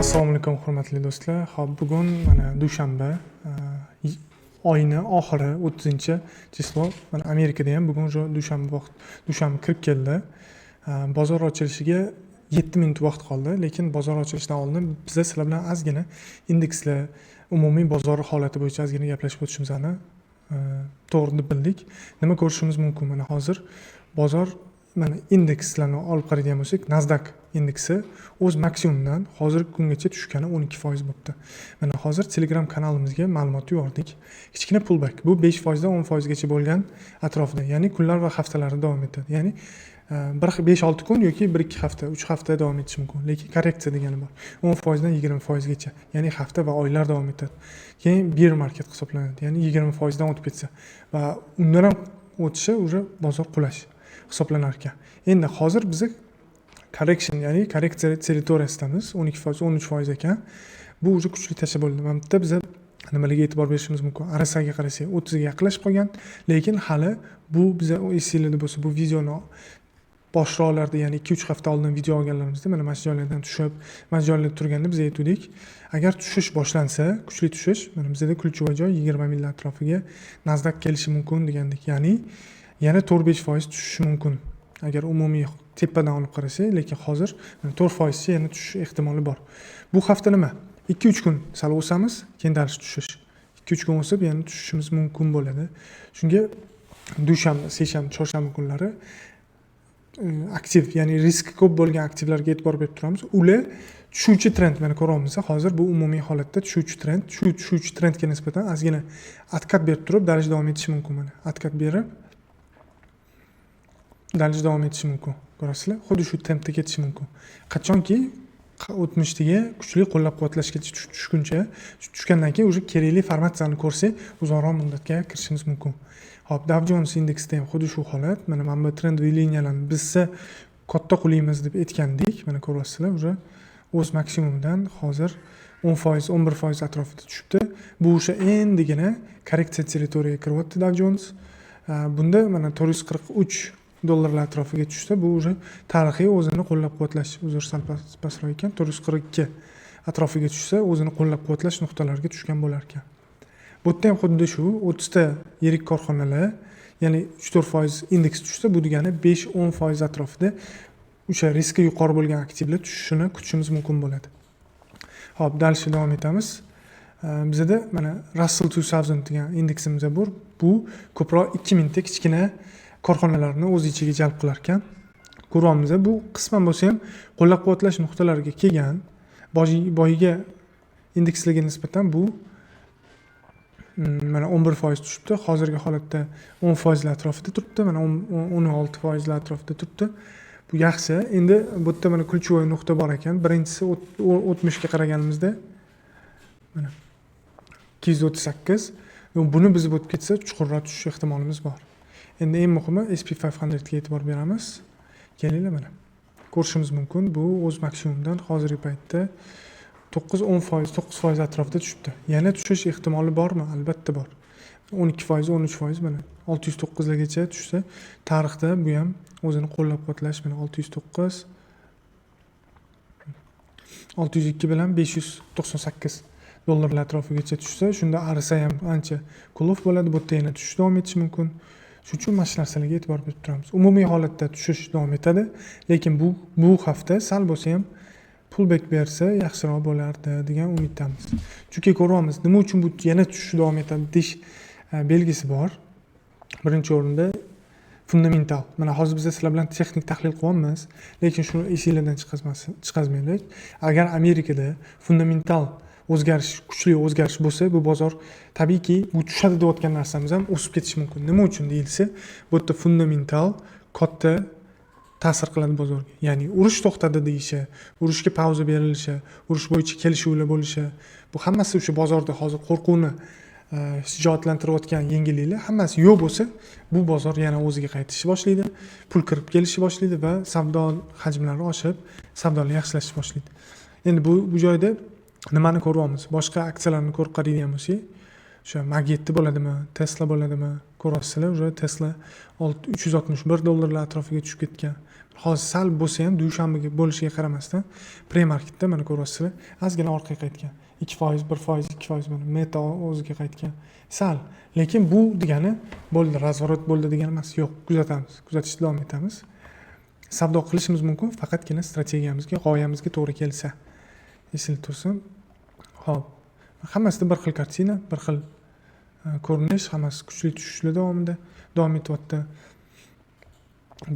Assalomu alaykum hurmatli do'stlar. Xo'p, bugun mana dushanba, oyni oxiri 30-chislo. Mana Amerikada ham bugun dushanba kirib keldi. Bozor ochilishiga 7 minut vaqt qoldi, lekin bozor ochilishidan oldin biz sizlar bilan ozgina indekslar, umumiy bozor holati bo'yicha ozgina gaplashib o'tishimizni to'g'ri bildik. Nima ko'rishimiz mumkin? Mana hozir bozor mana indekslarni olib qaraydigan bo'lsak, Nasdaq indeksi o'z maksimumidan hozirgi kungacha tushgani 12% bo'libdi. Mana hozir Telegram kanalimizga ma'lumot yubordik. Kichkina pullback. Bu 5% dan 10% gacha bo'lgan atrofida, ya'ni kunlar va haftalar davom etadi. Ya'ni 5-6 kun yoki 1-2 hafta, 3 hafta davom etishi mumkin. Lekin korreksiya degani bor. 10% dan 20% gacha, ya'ni hafta va oylar davom etadi. Keyin bear market hisoblanadi, ya'ni 20% dan o'tib ketsa va undan ham o'tishi уже bozor qulash hisoblanar ekan. Endi hozir biz correction, ya'ni korreksiya territoriyasidamiz. 12%, 13% ekan. Bu уже kuchli tasha bo'ldi. Mana bitta biz nimalarga e'tibor berishimiz mumkin? RSIga qarasak 30 ga yaqinlashib qolgan, lekin hali bu biza esingizda bo'lsa, bu videoni boshroqlarda, ya'ni 2-3 hafta oldin video olganlarimizda mana mana shu joylardan tushib, mana shu joylarda turganda biz aytdik, agar tushish boshlansa, kuchli tushish, mana bizda ключевой joy 20 ming atrofiga Nasdaq kelishi mumkin degandik. Ya'ni yana 4-5% tushishi mumkin. Agar umumiy tepadan olib qarasak, lekin hozir 4% yana tushish ehtimoli bor. Bu hafta nima? 2-3 kun sal o'samiz, keyin daraja tushish. 2-3 kun o'sib yana tushishimiz mumkin bo'ladi. Shunga dushanba, seshanba, chorshanba kunlari aktiv, ya'ni riski ko'p bo'lgan aktivlarga e'tibor berib turamiz. Ular tushuvchi trend, mana ko'ryapmiz, hozir bu umumiy holatda tushuvchi trend, tushuvchi trendga nisbatan ozgina atkat berib turib, daraja davom etishi mumkin. Mana atkat berib daraja davom etishi mumkin. Ko'rasizlar, xuddi shu tempda ketishi mumkin. Qachonki o'tmishdagi kuchli qo'llab-quvvatlashga tushgandan keyin уже kerakli formatsiyani ko'rsak, uzoqroq muddatga kirishimiz mumkin. Hop, Dow Jones indeksida ham xuddi shu holat. Mana bu trendli liniyalarni biz katta qo'laymiz deb aytgandik. Mana ko'rasizlar, уже o'z maksimumidan hozir 10%, 11% atrofida tushibdi. Bu o'sha endigina korreksiya territoriyaga kiryapti Dow Jones. Bunda mana 443 dollarlar atrofiga tushsa, bu уже tarixiy o'zini qo'llab-quvvatlash, uzr sal pastroq ekan, 442 atrofiga tushsa, o'zini qo'llab-quvvatlash nuqtalariga tushgan bo'lar ekan. Bu yerda ham xuddi shu 30 ta yirik korxonalar, ya'ni 3-4% indeks tushsa, bu degani 5-10% atrofida o'sha riski yuqori bo'lgan aktivlar tushishini kutishimiz mumkin bo'ladi. Xo'p, dalshi davom etamiz. Bizda mana Russell 2000 degan indeksimiz bor. Bu ko'proq 2000 ta kichkina korxonalarni o'z ichiga jalb qilar ekan. Ko'ryapmiz, bu qisman bo'lsa ham qo'llab-quvvatlash nuqtalariga kelgan. Boyiga indekslarga nisbatan bu mana 11% tushibdi. Hozirgi holatda 10% atrofida turibdi. Mana 16% atrofida turibdi. Bu yaxshi. Endi bu yerda mana ключевой nuqta bor ekan. Birinchisi 60 ga qaraganimizda mana 238. Buni biz o'tib ketsa, chuqurroq tushish ehtimolimiz bor. Endi eng muhimi SP500 ga e'tibor beramiz. Kelinglar, mana ko'rishimiz mumkin, bu o'z maksimumidan hozirgi paytda 9% atrofida tushibdi. Yana tushish ehtimoli bormi? Albatta bor. 12%, 13% mana 609 largacha tushsa, tarixda bu ham o'zini qo'llab-quvvatlash, mana 609, 602 bilan 598 dollarlar atrofigacha tushsa, shunda RSI ham ancha kulov bo'ladi. Bu yerda yana tushish davom etishi mumkin. Shuning uchun mana shu narsalarga e'tibor berib turamiz. Umumiy holatda tushish davom etadi, lekin bu hafta sal bo'lsa ham pullback bersa yaxshiroq bo'lardi degan umiddamiz. Chunki ko'ryapmiz, nima uchun bu yana tushish davom etadi deyish belgisi bor. Birinchi o'rinda fundamental. Mana hozir biz sizlar bilan texnik tahlil qilyapmiz, lekin shuni esingizdan chiqazmanglar. Agar Amerikada fundamental o'zgarish, kuchli o'zgarish bo'lsa, bu bozor tabiiyki bu tushadi deyotgan narsamiz ham o'sib ketishi mumkin. Nima uchun deyilsa, bu yerda fundamental katta ta'sir qiladi bozorga. Ya'ni urush to'xtadi deyishi, urushga pauza berilishi, urush bo'yicha kelishuvlar bo'lishi, bu hammasi o'sha bozorda hozir qo'rquvni shijoatlantirayotgan yengilliklar hammasi yo'q bo'lsa, bu bozor yana o'ziga qaytishni boshlaydi, pul kirib kelishni boshlaydi va savdo hajmlari oshib, savdolar yaxshilashni boshlaydi. Endi bu joyda nimani ko'ryapmiz? Boshqa aksiyalarni ko'rib qaraydigan bo'lsak, o'sha Mag 7 bo'ladimi, Tesla bo'ladimi, ko'rasizlar, o'sha Tesla $361 atrofiga tushib ketgan. Hozir sal bo'lsa ham dushanbaga bo'lishiga qaramasdan pre-marketda mana ko'rasizlar, ozgina orqaga qaytgan. 2%, 1%, 2% mana Meta o'ziga qaytgan. Sal, lekin bu degani bo'ldi, razvorot bo'ldi degani emas. Yo'q, kuzatamiz, kuzatishda davom etamiz. Savdo qilishimiz mumkin, faqatgina strategiyamizga, g'oyamizga to'g'ri kelsa. Esingizda tursin. Xo'p, hammasida bir xil kartina, bir xil ko'rinish, hammasi kuchli tushishlar davomida davom etyapti.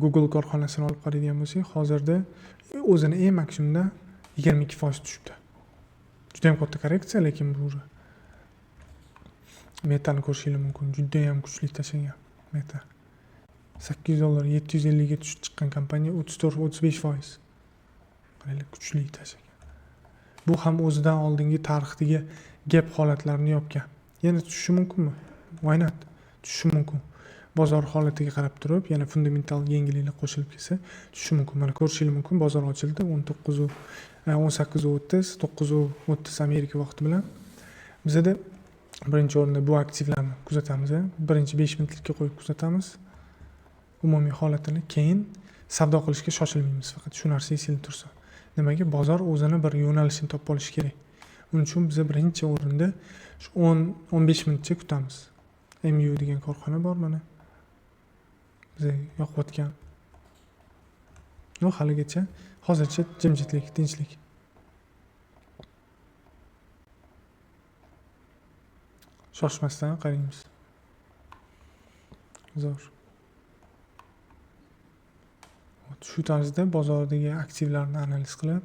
Google korxonasini olib qaraydigan bo'lsak, hozirda o'zini eng maksimumda 22% tushibdi. Juda ham katta korreksiya, lekin bu Metani ko'rishingiz mumkin. Juda ham kuchli tashlagan Meta. $800, 750 ga tushib chiqqan kompaniya 34-35%. Qaranglar, kuchli tashlagan. Bu ham o'zidan oldingi tarixdagi gap holatlarini yopgan. Yana tushishi mumkinmi? Why not? Tushishi mumkin. Bozor holatiga qarab turib, yana fundamental yangiliklar qo'shilib kelsa, tushishi mumkin. Mana ko'rishingiz mumkin, bozor ochildi 18:30, 9:30 Amerika vaqti bilan. Bizda birinchi o'rinda bu aktivlarni kuzatamiz, birinchi 5 minutlikka qo'yib kuzatamiz. Umumiy holatini, keyin savdo qilishga shoshilmaymiz, faqat shu narsa esingizda tursin. Nimaga? Bozor o'zini bir yo'nalishini topib olishi kerak. Uning uchun biz birinchi o'rinda shu 10-15 minutcha kutamiz. MU degan korxona bor mana. Biz yoqayotgan. Haligacha hozircha jimjitlik, tinchlik. Shoshmasdan qaraymiz. Zo'r. Shu tarzda bozordagi aktivlarni analiz qilib,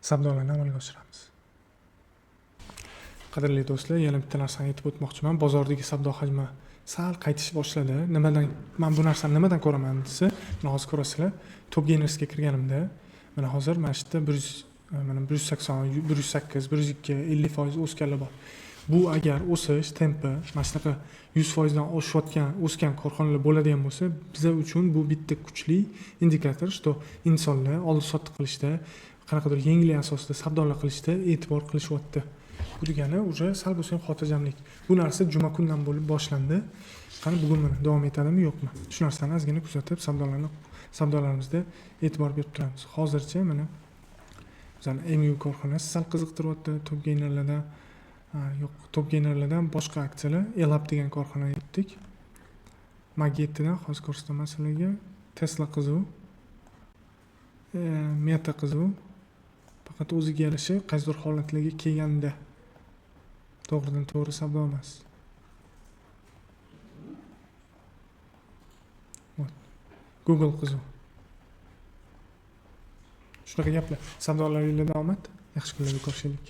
savdolarni amalga oshiramiz. Qadrli do'stlar, yana bitta narsani aytib o'tmoqchiman. Bozordagi savdo hajmi sal qaytish boshladi. Men bu narsani nimadan ko'raman desa, mana hozir ko'rasizlar, Top Gainers'ga kirganimda, mana hozir mana shu yerda 180, 108, 102, 50% o'sganlar bor. Bu agar o'sish tempi mana shunaqa 100% dan o'sgan korxonalar bo'ladigan bo'lsa, bizlar uchun bu bitta kuchli indikator, что insonlar oldi-sotdi qilishda, qanaqadir yengillik asosida savdolar qilishda e'tibor qilishyapti. Bu degani уже sal bo'lsa ham xotirjamlik. Bu narsa juma kundan bo'lib boshlandi. Qani bugun mana davom etadimi, yo'qmi? Shu narsani ozgina kuzatib, savdolarimizda e'tibor berib turamiz. Hozircha mana bizning MU korxonasi sal qiziqtiryapti, Top Gainerlardan. Yo'q, Top Gainerlardan boshqa aksiyalar, Elab degan korxonaga yetdik. Mag 7 dan hozir ko'rsataman sizlarga. Tesla qizuv, Meta qizuv. Faqat o'ziga yarasha qaysidir holatlarga kelganda to'g'ridan to'g'ri savdo emas. Google qizuv. Shunaqa gaplar. Savdolaringizda omad, yaxshi kunlarga ko'rishaylik.